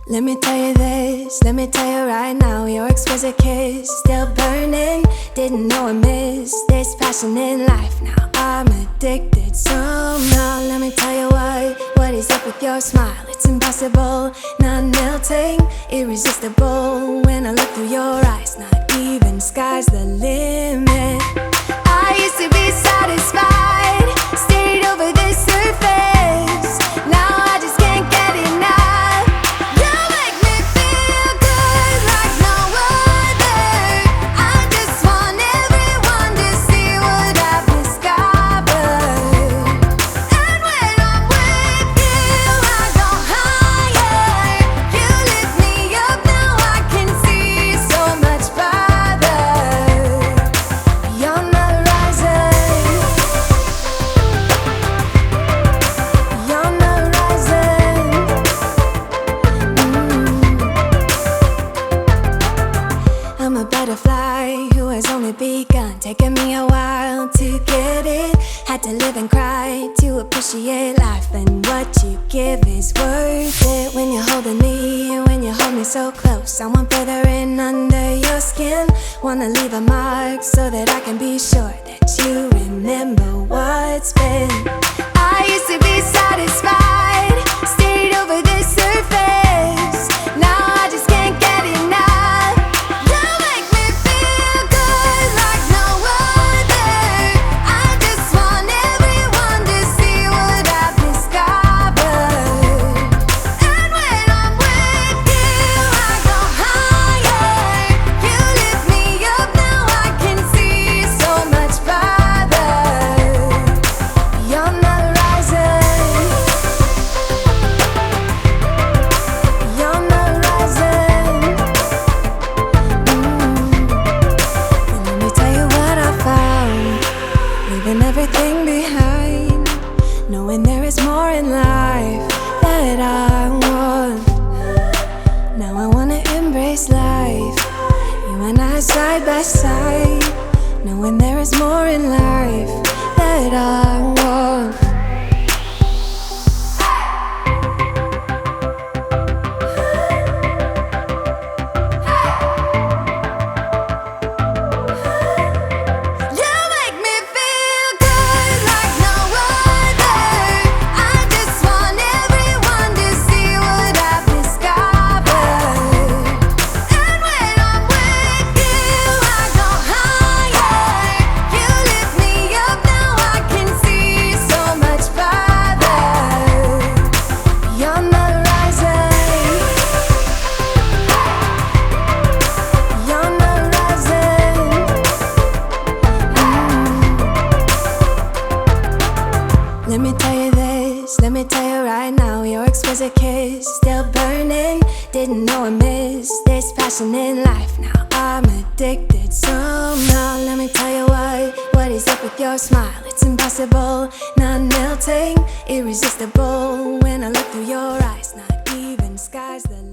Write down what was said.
Let me tell you this, let me tell you right now. Your exquisite kiss, still burning. Didn't know I missed this passion in life. Now I'm addicted somehow. Let me tell you what is up with your smile. It's impossible, not melting, irresistible. When I look through your eyes, not even sky's the limit. I used to be satisfied, stayed over the surface. Now I just can't get enough. You make me feel good like no other. I just want everyone to see what I've discovered. And when I'm with you, I go higher. You lift me up, now I can see so much farther. You're not rising. You're not rising. I'm a butterfly who has only begun, taking me a while to get it. Had to live and cry to appreciate life, and what you give is worth it. When you're holding me, when you hold me so close, I want further in under your skin. Wanna leave a mark so that I can be sure that you remember what's been. I used to be satisfied, stayed over the surface. Now I just can't get enough. You make me feel good like no other. I just want everyone to see what I've discovered. And when I'm with you, I go higher. You lift me up, now I can see so much farther. You're not rising. You're not rising. And let me tell you what I found. Leaving everything behind, knowing there is more in life that I want. Now I wanna embrace life, you and I side by side, knowing there is more in life that I want. You make me feel good like no other. I just want everyone to see what I've discovered. And when I'm with you, I go higher. You lift me up, now I can see so much farther. You're not rising. You're not rising. Let me tell you this, let me tell you right now. Your exquisite kiss, still burning. Didn't know I missed this passion in life. Now I'm addicted somehow. Let me tell you what is up with your smile. It's impossible, not melting, irresistible. When I look through your eyes, not even sky's the limit.